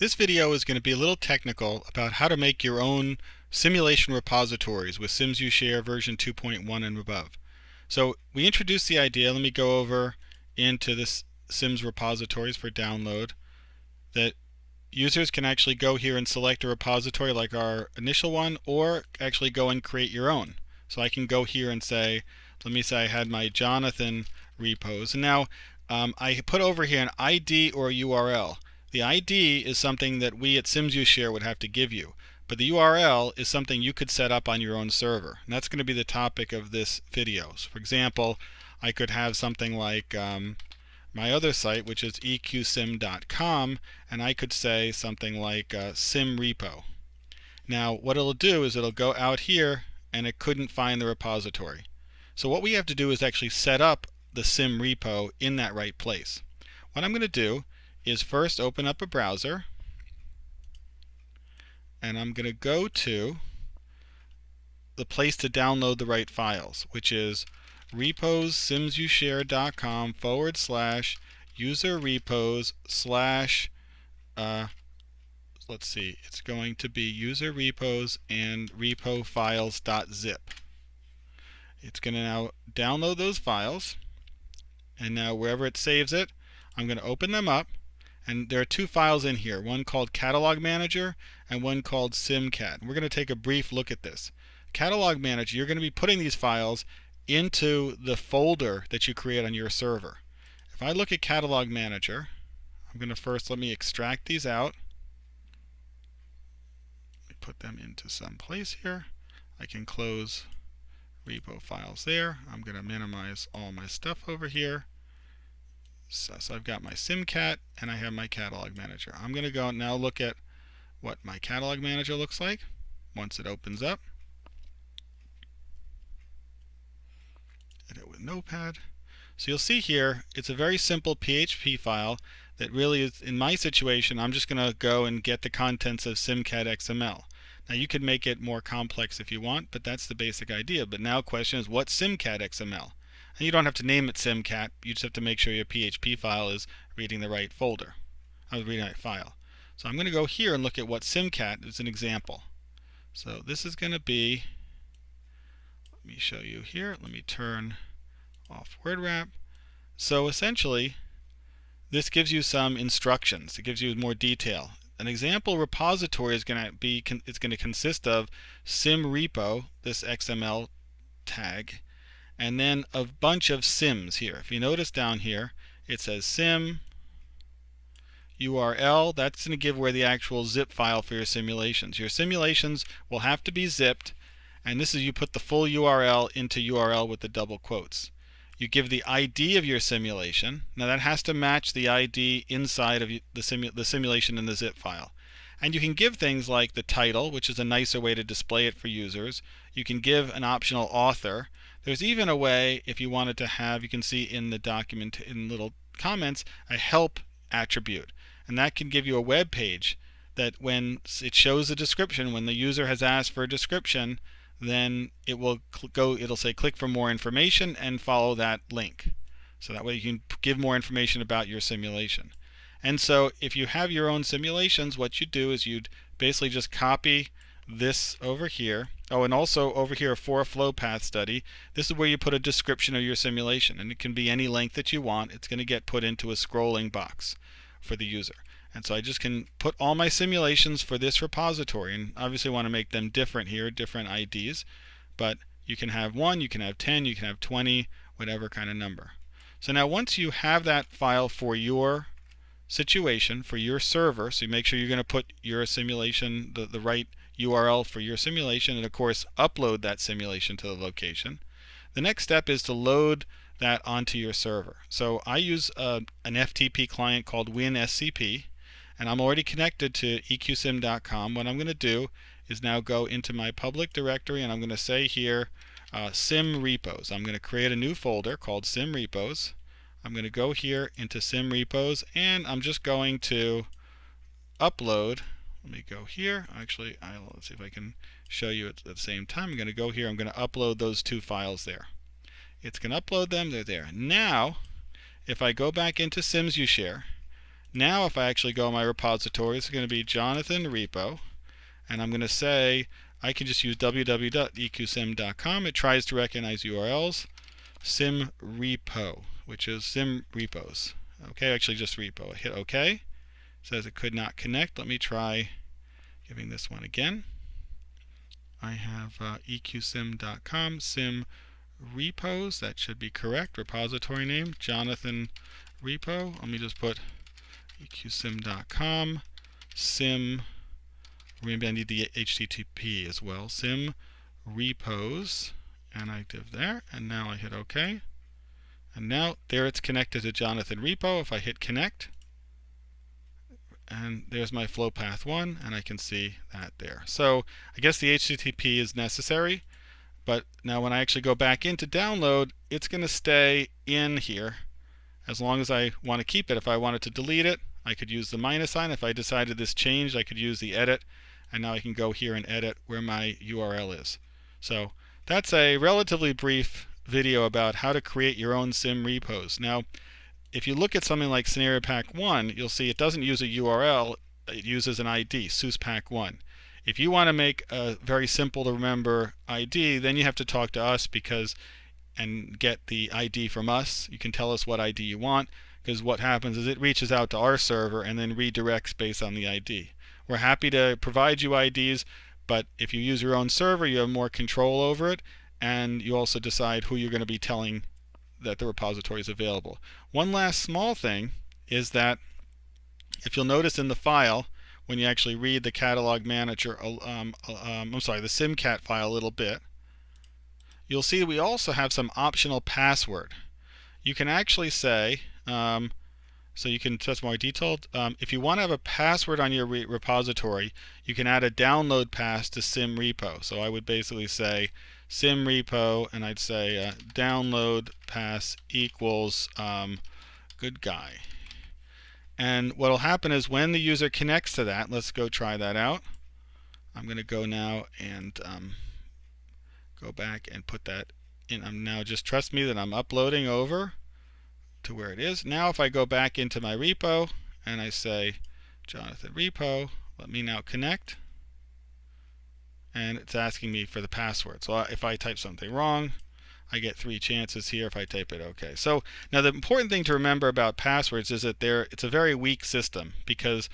This video is going to be a little technical about how to make your own simulation repositories with SimsUshare version 2.1 and above. So we introduced the idea. Let me go over into this Sims repositories for download, that users can actually go here and select a repository like our initial one, or actually go and create your own. So I can go here and say, let me say I had my Jonathan repos, and now I put over here an ID or a URL. The ID is something that we at SimsUshare would have to give you, but the URL is something you could set up on your own server, and that's going to be the topic of this video. So for example, I could have something like my other site, which is eqsim.com, and I could say something like sim repo. Now what it'll do is it'll go out here and it couldn't find the repository. So what we have to do is actually set up the sim repo in that right place. What I'm going to do is first open up a browser, and I'm going to go to the place to download the right files, which is repos simsushare.com/user repos slash let's see, it's going to be user repos and repo files.zip. It's going to now download those files, and now wherever it saves it, I'm going to open them up. And there are two files in here, one called Catalog Manager and one called SimCat. We're going to take a brief look at this. Catalog Manager, you're going to be putting these files into the folder that you create on your server. If I look at Catalog Manager, I'm going to first let me extract these out. Let me put them into some place here. I can close repo files there. I'm going to minimize all my stuff over here. So I've got my SimCat and I have my Catalog Manager. I'm going to go and now look at what my Catalog Manager looks like once it opens up. Edit with Notepad. So you'll see here it's a very simple PHP file that really is, in my situation, I'm just going to go and get the contents of SimCat XML. Now you could make it more complex if you want, but that's the basic idea. But now the question is, what's SimCat XML? And you don't have to name it SimCat, you just have to make sure your PHP file is reading the right folder, reading the right file. So I'm going to go here and look at what SimCat is an example. So this is going to be, let me show you here, let me turn off word wrap. So essentially, this gives you some instructions, it gives you more detail. An example repository is going to be, it's going to consist of sim repo, this XML tag, and then a bunch of sims here. If you notice down here, it says sim URL. That's going to give where the actual zip file for your simulations. Your simulations will have to be zipped, and this is, you put the full URL into URL with the double quotes. You give the ID of your simulation. Now that has to match the ID inside of the simulation in the zip file. And you can give things like the title, which is a nicer way to display it for users. You can give an optional author. There's even a way, if you wanted to have, you can see in the document, in little comments, a help attribute. And that can give you a web page that when it shows a description, when the user has asked for a description, then it will it'll say click for more information and follow that link. So that way you can give more information about your simulation. And so if you have your own simulations, what you do is you'd basically just copy this over here. Oh, and also over here for a flow path study, this is where you put a description of your simulation, and it can be any length that you want. It's going to get put into a scrolling box for the user. And so I just can put all my simulations for this repository, and obviously want to make them different here, different IDs, but you can have 1, you can have 10, you can have 20, whatever kind of number. So now once you have that file for your situation, for your server, so you make sure you're going to put your simulation, the right URL for your simulation, and of course upload that simulation to the location. The next step is to load that onto your server. So I use an FTP client called WinSCP, and I'm already connected to eqsim.com. What I'm going to do is now go into my public directory, and I'm going to say here sim repos. I'm going to create a new folder called sim repos. I'm going to go here into sim repos, and I'm just going to upload. Let me go here. Actually, let's see if I can show you at the same time. I'm going to go here. I'm going to upload those two files there. It's going to upload them. They're there. Now, if I go back into SimsUshare Now if I actually go in my repository, it's going to be Jonathan repo, and I'm going to say I can just use www.eqsim.com. It tries to recognize URLs. SimRepo, which is sim repos. Okay, actually just repo. I hit OK. It says it could not connect. Let me try giving this one again. I have eqsim.com, sim repos. That should be correct. Repository name, Jonathan repo. Let me just put eqsim.com, sim. Maybe I need the HTTP as well. Sim repos, and I did there, and now I hit OK. And now there it's connected to Jonathan repo. If I hit connect, and there's my flow path 1, and I can see that there. So I guess the HTTP is necessary, but now when I actually go back into download, it's going to stay in here as long as I want to keep it. If I wanted to delete it, I could use the minus sign. If I decided this changed, I could use the edit, and now I can go here and edit where my URL is. So that's a relatively brief video about how to create your own sim repos. Now, if you look at something like Scenario Pack 1, you'll see it doesn't use a URL, it uses an ID, SysPack1. If you want to make a very simple to remember ID, then you have to talk to us and get the ID from us. You can tell us what ID you want, because what happens is it reaches out to our server and then redirects based on the ID. We're happy to provide you IDs, but if you use your own server, you have more control over it, and you also decide who you're going to be telling that the repository is available. One last small thing is that if you'll notice in the file, when you actually read the catalog manager, the simcat file a little bit, you'll see we also have some optional password. You can actually say, so you can test more detailed. If you want to have a password on your repository, you can add a download pass to SimRepo. So I would basically say SimRepo, and I'd say download pass equals good guy. And what will happen is when the user connects to that, let's go try that out. I'm going to go now and go back and put that in. I'm now just trust me that I'm uploading over to where it is. Now if I go back into my repo and I say Jonathan repo, let me now connect, and it's asking me for the password. So if I type something wrong, I get 3 chances here if I type it okay. So now the important thing to remember about passwords is that it's a very weak system, because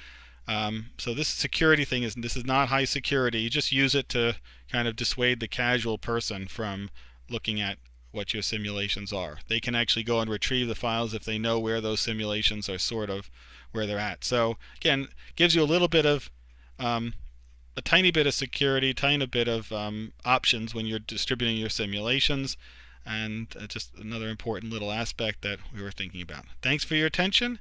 so this security thing this is not high security. You just use it to kind of dissuade the casual person from looking at what your simulations are. They can actually go and retrieve the files if they know where those simulations are sort of where they're at. So again, gives you a little bit of a tiny bit of security, tiny bit of options when you're distributing your simulations, and just another important little aspect that we were thinking about. Thanks for your attention,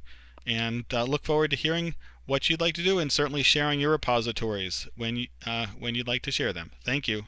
and look forward to hearing what you'd like to do, and certainly sharing your repositories when you'd like to share them. Thank you.